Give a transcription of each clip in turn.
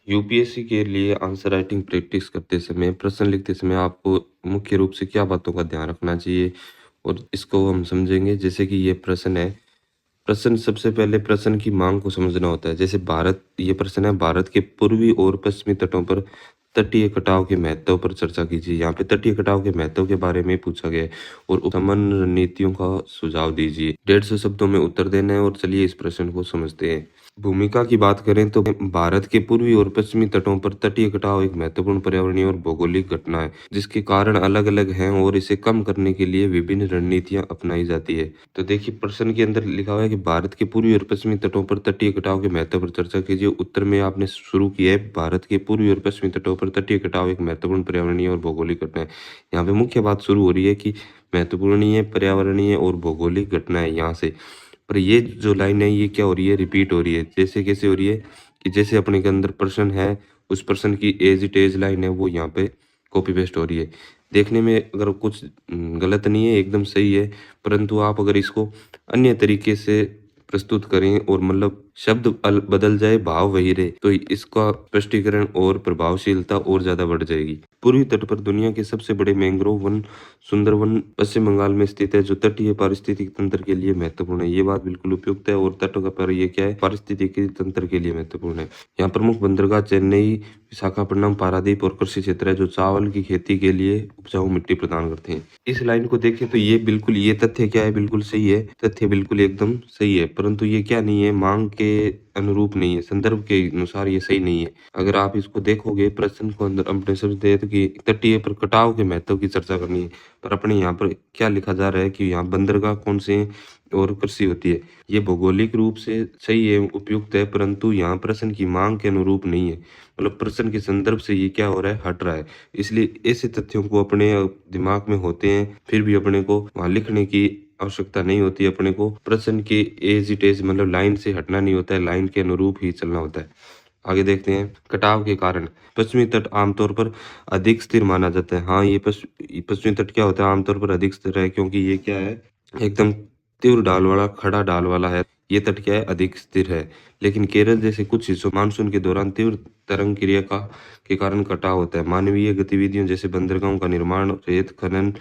UPSC के लिए answer writing practice करते समय, प्रश्न लिखते समय आपको मुख्य रूप से क्या बातों का ध्यान रखना चाहिए और इसको हम समझेंगे। जैसे कि ये प्रश्न है, प्रश्न सबसे पहले प्रश्न की मांग को समझना होता है। जैसे ये प्रश्न है, भारत के पूर्वी और पश्चिमी तटों पर तटीय कटाव के महत्व पर चर्चा कीजिए। यहाँ पे तटीय कटाव के महत्व के बारे में पूछा गया है और उपशमन रणनीतियों का सुझाव दीजिए। 150 शब्दों में उत्तर देना है और चलिए इस प्रश्न को समझते हैं। भूमिका की बात करें तो भारत के पूर्वी और पश्चिमी तटों पर तटीय कटाव एक महत्वपूर्ण पर्यावरणीय और भौगोलिक घटना है, जिसके कारण अलग-अलग हैं और इसे कम करने के लिए विभिन्न रणनीतियां अपनाई जाती है। तो देखिए प्रश्न के अंदर लिखा हुआ है कि भारत के पूर्वी और पश्चिमी तटों पर तटीय कटाव के महत्व पर चर्चा कीजिए। उत्तर में आपने शुरू किया है, भारत के पूर्वी और पश्चिमी तटों पर तटीय कटाव एक महत्वपूर्ण पर्यावरणीय और भौगोलिक घटना है। यहाँ पे मुख्य बात शुरू हो रही है कि महत्वपूर्ण पर्यावरणीय और भौगोलिक घटना है यहाँ से। पर ये जो लाइन है ये क्या हो रही है, रिपीट हो रही है। जैसे कैसे हो रही है कि जैसे अपने के अंदर प्रश्न है, उस प्रश्न की एज इट इज लाइन है वो यहाँ पे कॉपी पेस्ट हो रही है। देखने में अगर कुछ गलत नहीं है, एकदम सही है, परंतु आप अगर इसको अन्य तरीके से प्रस्तुत करें और मतलब शब्द बदल जाए, भाव वही रहे, तो इसका स्पष्टीकरण और प्रभावशीलता और ज्यादा बढ़ जाएगी। पूर्वी तट पर दुनिया के सबसे बड़े मैंग्रोव वन सुंदरवन पश्चिम बंगाल में स्थित है, जो तटीय पारिस्थितिक तंत्र के लिए महत्वपूर्ण है। ये बात बिल्कुल उपयुक्त है। और तटों का पर ये क्या है, पारिस्थितिकी तंत्र के लिए महत्वपूर्ण है। यहाँ प्रमुख बंदरगाह चेन्नई, विशाखापट्टनम, पारादीप और कृषि क्षेत्र है, जो चावल की खेती के लिए उपजाऊ मिट्टी प्रदान करते हैं। इस लाइन को देखें तो ये बिल्कुल, ये तथ्य क्या है, बिल्कुल सही है, तथ्य बिल्कुल एकदम सही है, परंतु ये क्या नहीं है, मांग के अनुरूप नहीं है, संदर्भ के अनुसार ये सही नहीं है। अगर आप इसको देखोगे प्रश्न को अंदर अपने समझ दे तो कि तटीय पर कटाव के महत्व की चर्चा करनी है, पर अपने यहाँ पर क्या लिखा जा रहा है कि यहाँ बंदरगाह कौन से हैं और कृषि होती है। ये भौगोलिक रूप से सही है, उपयुक्त है, परंतु यहाँ प्रश्न की मांग के अनुरूप नहीं है। मतलब प्रश्न के संदर्भ से ये क्या हो रहा है, हट रहा है। इसलिए ऐसे तथ्यों को अपने दिमाग में होते हैं, फिर भी अपने को वहां लिखने की आवश्यकता नहीं होती। अपने को प्रश्न के एज इट इज मतलब लाइन से हटना नहीं होता है, लाइन के अनुरूप ही चलना होता है। आगे देखते हैं, कटाव के कारण पश्चिमी तट आमतौर पर अधिक स्थिर माना जाता है। हाँ, ये पश्चिमी तट क्या होता है, आमतौर पर अधिक स्थिर है, क्योंकि ये क्या है, एकदम तीव्र ढाल वाला, खड़ा ढाल वाला है। ये तट क्या है, अधिक स्थिर है। लेकिन केरल जैसे कुछ हिस्सों मानसून के दौरान तीव्र तरंग क्रिया का के कारण कटाव होता है। मानवीय गतिविधियों जैसे बंदरगाहों का निर्माण, रेत खनन,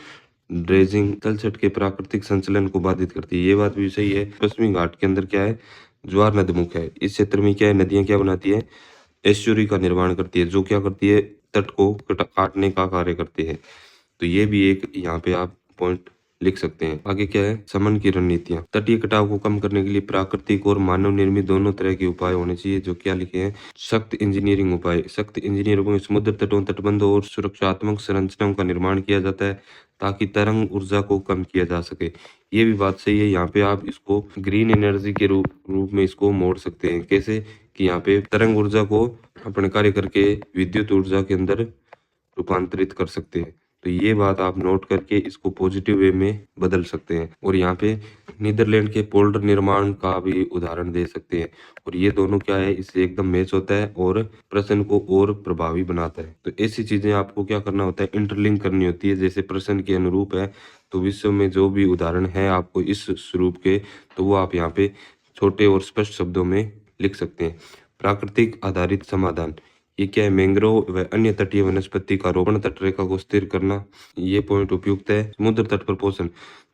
ड्रेजिंग तलछट के प्राकृतिक संचलन को बाधित करती है। ये बात भी सही है। पश्चिमी घाट के अंदर क्या है, ज्वार नदमुख है। इस क्षेत्र में क्या है, नदियां क्या बनाती है, एस्चुरी का निर्माण करती है, जो क्या करती है, तट को काटने का कार्य करती है। तो ये भी एक यहाँ पे आप पॉइंट लिख सकते हैं। आगे क्या है, समन की रणनीतियां। तटीय कटाव को कम करने के लिए प्राकृतिक और मानव निर्मित दोनों तरह के उपाय होने चाहिए, जो क्या लिखे हैं, सख्त इंजीनियरिंग उपाय। सख्त इंजीनियरिंग में समुद्र तटों, तटबंधों और सुरक्षात्मक संरचनाओं का निर्माण किया जाता है, ताकि तरंग ऊर्जा को कम किया जा सके। ये भी बात सही है। यहाँ पे आप इसको ग्रीन एनर्जी के रूप में इसको मोड़ सकते हैं। कैसे कि यहाँ पे तरंग ऊर्जा को अपने कार्य करके विद्युत ऊर्जा के अंदर रूपांतरित कर सकते हैं। तो ये बात आप नोट करके इसको पॉजिटिव वे में बदल सकते हैं। और यहाँ पे नीदरलैंड के पोल्डर निर्माण का भी उदाहरण दे सकते हैं। और ये दोनों क्या है, इससे एकदम मैच होता है और प्रश्न को और प्रभावी बनाता है। तो ऐसी चीजें आपको क्या करना होता है, इंटरलिंक करनी होती है। जैसे प्रश्न के अनुरूप है, तो विश्व में जो भी उदाहरण है आपको इस स्वरूप के, तो वो आप यहाँ पे छोटे और स्पष्ट शब्दों में लिख सकते हैं। प्राकृतिक आधारित समाधान, ये क्या है, मैंग्रोव व अन्य तटीय वनस्पति का रोपण, तटरेखा को स्थिर करना। ये पॉइंट उपयुक्त है। समुद्र तट पर पोषण,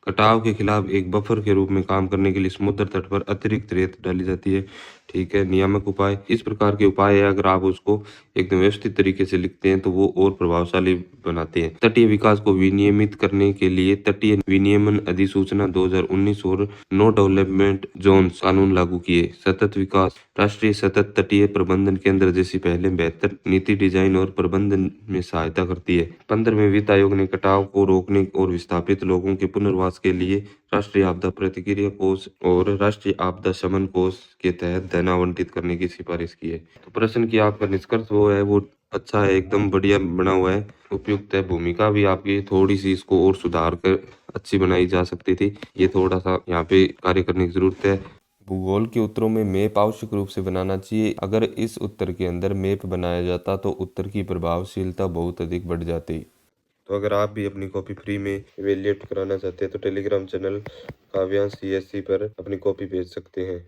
कटाव के खिलाफ एक बफर के रूप में काम करने के लिए समुद्र तट पर अतिरिक्त रेत डाली जाती है। ठीक है। नियामक उपाय, इस प्रकार के उपाय है, अगर आप उसको एकदम व्यवस्थित तरीके से लिखते हैं तो वो और प्रभावशाली बनाते हैं। तटीय विकास को विनियमित करने के लिए तटीय विनियमन अधिसूचना 2019 और नो डेवलपमेंट जोन्स कानून लागू किए। सतत विकास, राष्ट्रीय सतत तटीय प्रबंधन केंद्र जैसी पहले बेहतर नीति डिजाइन और प्रबंधन में सहायता करती है। 15वें वित्त आयोग ने कटाव को रोकने और विस्थापित लोगों के पुनर्वास के लिए राष्ट्रीय आपदा प्रतिक्रिया कोष और राष्ट्रीय आपदा शमन कोष के तहत धन आवंटित करने की सिफारिश की है। तो प्रश्न की आपका निष्कर्ष वो है, वो अच्छा है, एकदम बढ़िया बना हुआ है, उपयुक्त है। भूमिका भी आपकी थोड़ी सी इसको और सुधार कर अच्छी बनाई जा सकती थी। ये थोड़ा सा यहाँ पे कार्य करने की जरूरत है। भूगोल के उत्तरों में मैप आवश्यक रूप से बनाना चाहिए। अगर इस उत्तर के अंदर मैप बनाया जाता तो उत्तर की प्रभावशीलता बहुत अधिक बढ़ जाती। तो अगर आप भी अपनी कॉपी फ्री में इवेल्युएट कराना चाहते हैं तो टेलीग्राम चैनल काव्यांश CSC पर अपनी कॉपी भेज सकते हैं।